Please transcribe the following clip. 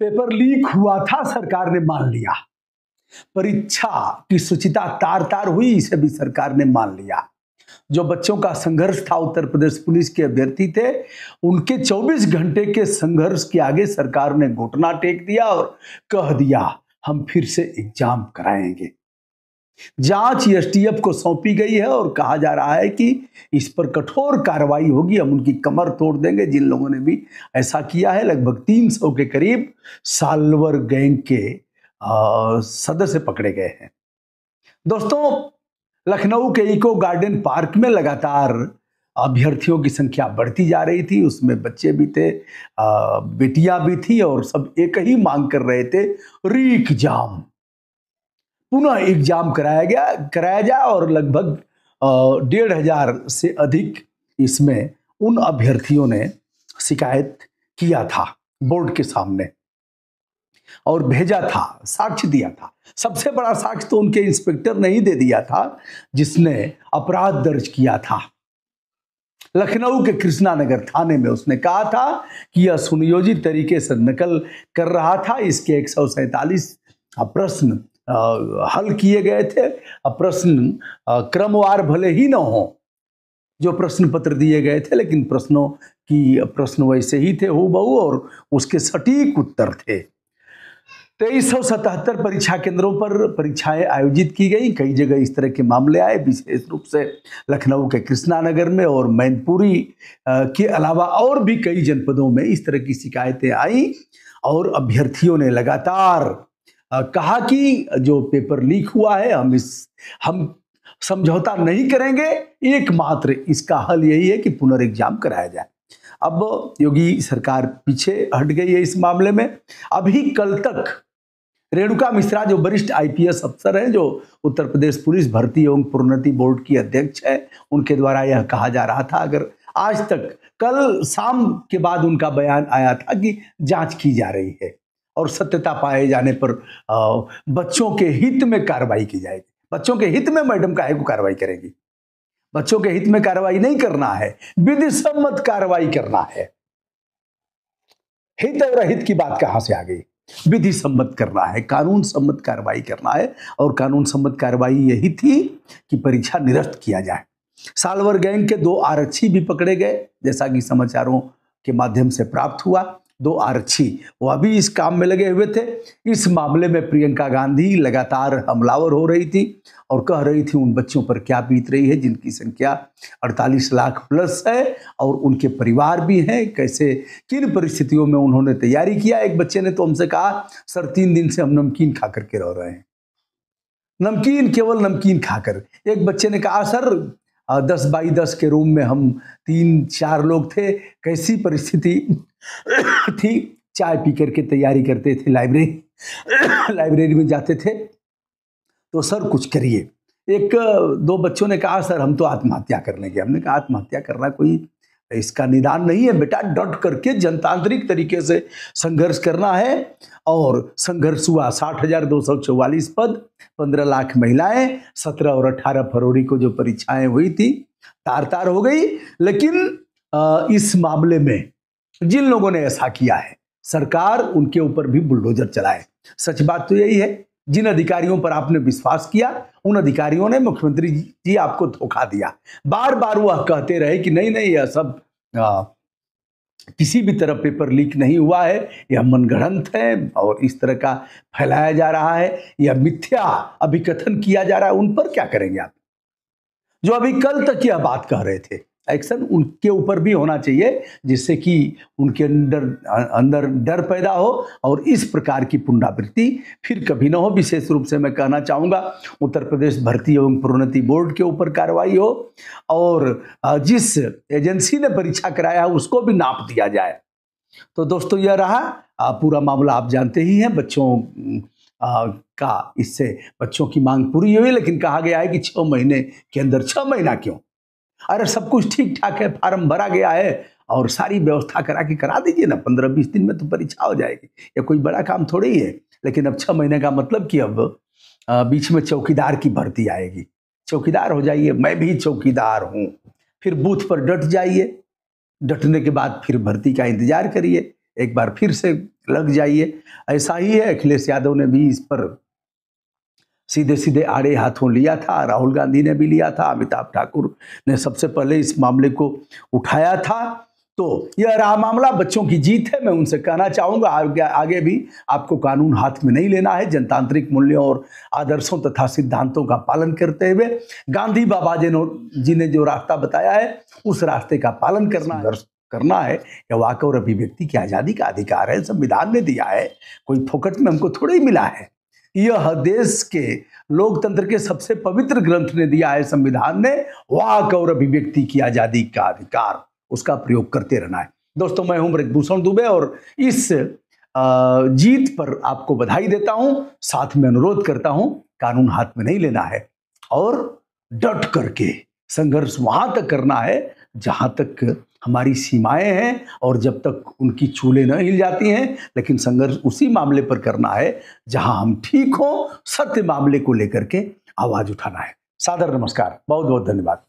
Paper leak हुआ था, सरकार ने मान लिया। परीक्षा की शुचिता तार तार हुई, इसे भी सरकार ने मान लिया। जो बच्चों का संघर्ष था, उत्तर प्रदेश पुलिस के अभ्यर्थी थे, उनके 24 घंटे के संघर्ष के आगे सरकार ने घुटना टेक दिया और कह दिया हम फिर से एग्जाम कराएंगे। जांच एसटीएफ को सौंपी गई है और कहा जा रहा है कि इस पर कठोर कार्रवाई होगी, हम उनकी कमर तोड़ देंगे जिन लोगों ने भी ऐसा किया है। लगभग 300 के करीब साल्वर गैंग के सदस्य पकड़े गए हैं। दोस्तों, लखनऊ के इको गार्डन पार्क में लगातार अभ्यर्थियों की संख्या बढ़ती जा रही थी। उसमें बच्चे भी थे, बेटियां भी थी और सब एक ही मांग कर रहे थे, री एग्जाम, पुनः एग्जाम कराया जाए। और लगभग 1,500 से अधिक इसमें उन अभ्यर्थियों ने शिकायत किया था बोर्ड के सामने और भेजा था, साक्ष्य दिया था। सबसे बड़ा साक्ष्य तो उनके इंस्पेक्टर ने ही दे दिया था जिसने अपराध दर्ज किया था। लखनऊ के कृष्णा नगर थाने में उसने कहा था कि यह सुनियोजित तरीके से नकल कर रहा था। इसके 147 प्रश्न हल किए गए थे। प्रश्न क्रमवार भले ही न हो जो प्रश्न पत्र दिए गए थे, लेकिन प्रश्न वैसे ही थे हूबहू और उसके सटीक उत्तर थे। 2377 परीक्षा केंद्रों पर परीक्षाएं आयोजित की गई। कई जगह इस तरह के मामले आए, विशेष रूप से लखनऊ के कृष्णा नगर में और मैनपुरी के अलावा और भी कई जनपदों में इस तरह की शिकायतें आई और अभ्यर्थियों ने लगातार कहा कि जो पेपर लीक हुआ है हम समझौता नहीं करेंगे, एकमात्र इसका हल यही है कि पुनर्एग्जाम कराया जाए। अब योगी सरकार पीछे हट गई है इस मामले में। अभी कल तक रेणुका मिश्रा जो वरिष्ठ आईपीएस अफसर हैं, जो उत्तर प्रदेश पुलिस भर्ती एवं प्रोन्नति बोर्ड की अध्यक्ष है, उनके द्वारा यह कहा जा रहा था, अगर आज तक कल शाम के बाद उनका बयान आया था कि जांच की जा रही है और सत्यता पाए जाने पर बच्चों के हित में कार्रवाई की जाएगी। बच्चों के हित में मैडम काहे को कार्रवाई करेंगी? बच्चों के हित में कार्रवाई नहीं करना है, विधि सम्मत कार्रवाई करना है। हित और अहित की बात कहां से आ गई? विधि सम्मत करना है, कानून सम्मत कार्रवाई करना है। और कानून सम्मत कार्रवाई यही थी कि परीक्षा निरस्त किया जाए। साल्वर गैंग के 2 आरक्षी भी पकड़े गए, जैसा कि समाचारों के माध्यम से प्राप्त हुआ। 2 आरक्षी वो अभी इस काम में लगे हुए थे। इस मामले में प्रियंका गांधी लगातार हमलावर हो रही थी और कह रही थी उन बच्चों पर क्या बीत रही है जिनकी संख्या 48 लाख प्लस है और उनके परिवार भी हैं, कैसे किन परिस्थितियों में उन्होंने तैयारी किया। एक बच्चे ने तो हमसे कहा, सर 3 दिन से हम नमकीन खा करके रह रहे हैं, नमकीन, केवल नमकीन खाकर। एक बच्चे ने कहा, सर 10 बाई 10 के रूम में हम 3-4 लोग थे, कैसी परिस्थिति थी, चाय पी करके तैयारी करते थे, लाइब्रेरी में जाते थे, तो सर कुछ करिए। 1-2 बच्चों ने कहा, सर हम तो आत्महत्या कर लेंगे। हमने कहा आत्महत्या करना कोई इसका निदान नहीं है बेटा, डट करके जनतांत्रिक तरीके से संघर्ष करना है। और संघर्ष हुआ। 60,244 पद, 15 लाख महिलाएं, 17 और 18 फरवरी को जो परीक्षाएं हुई थी तार तार हो गई। लेकिन इस मामले में जिन लोगों ने ऐसा किया है, सरकार उनके ऊपर भी बुलडोजर चलाए। सच बात तो यही है, जिन अधिकारियों पर आपने विश्वास किया उन अधिकारियों ने, मुख्यमंत्री जी आपको धोखा दिया। बार बार वह कहते रहे कि नहीं यह सब किसी भी तरह पेपर लीक नहीं हुआ है, यह मनगढ़ंत है और इस तरह का फैलाया जा रहा है, यह मिथ्या अभिकथन किया जा रहा है। उन पर क्या करेंगे आप, जो अभी कल तक यह बात कह रहे थे? एक्शन उनके ऊपर भी होना चाहिए जिससे कि उनके अंदर डर पैदा हो और इस प्रकार की पुनरावृत्ति फिर कभी ना हो। विशेष रूप से मैं कहना चाहूँगा, उत्तर प्रदेश भर्ती एवं प्रोन्नति बोर्ड के ऊपर कार्रवाई हो और जिस एजेंसी ने परीक्षा कराया है उसको भी नाप दिया जाए। तो दोस्तों, यह रहा पूरा मामला, आप जानते ही हैं। बच्चों का इससे बच्चों की मांग पूरी हुई, लेकिन कहा गया है कि 6 महीने के अंदर। 6 महीना क्यों? अरे सब कुछ ठीक ठाक है, फार्म भरा गया है और सारी व्यवस्था करा दीजिए ना, 15-20 दिन में तो परीक्षा हो जाएगी। ये कोई बड़ा काम थोड़ी ही है। लेकिन अब 6 महीने का मतलब कि अब बीच में चौकीदार की भर्ती आएगी। चौकीदार हो जाइए, मैं भी चौकीदार हूँ। फिर बूथ पर डट जाइए, डटने के बाद फिर भर्ती का इंतजार करिए। एक बार फिर से लग जाइए। ऐसा ही है, अखिलेश यादव ने भी इस पर सीधे सीधे आड़े हाथों लिया था, राहुल गांधी ने भी लिया था, अमिताभ ठाकुर ने सबसे पहले इस मामले को उठाया था। तो यह रहा मामला, बच्चों की जीत है। मैं उनसे कहना चाहूँगा आगे भी आपको कानून हाथ में नहीं लेना है, जनतांत्रिक मूल्यों और आदर्शों तथा सिद्धांतों का पालन करते हुए गांधी बाबा जी ने जो रास्ता बताया है उस रास्ते का पालन करना है। यह वाक और अभिव्यक्ति की आज़ादी का अधिकार है, संविधान ने दिया है, कोई फोकट में हमको थोड़ा ही मिला है। यह देश के लोकतंत्र के सबसे पवित्र ग्रंथ ने दिया है, संविधान ने, वाक और अभिव्यक्ति की आज़ादी का अधिकार, उसका प्रयोग करते रहना है। दोस्तों, मैं हूं ब्रजभूषण दुबे और इस जीत पर आपको बधाई देता हूं, साथ में अनुरोध करता हूं कानून हाथ में नहीं लेना है और डट करके संघर्ष वहां तक करना है जहां तक हमारी सीमाएं हैं और जब तक उनकी चूलें न हिल जाती हैं, लेकिन संघर्ष उसी मामले पर करना है जहां हम ठीक हों, सत्य मामले को लेकर के आवाज उठाना है। सादर नमस्कार, बहुत बहुत धन्यवाद।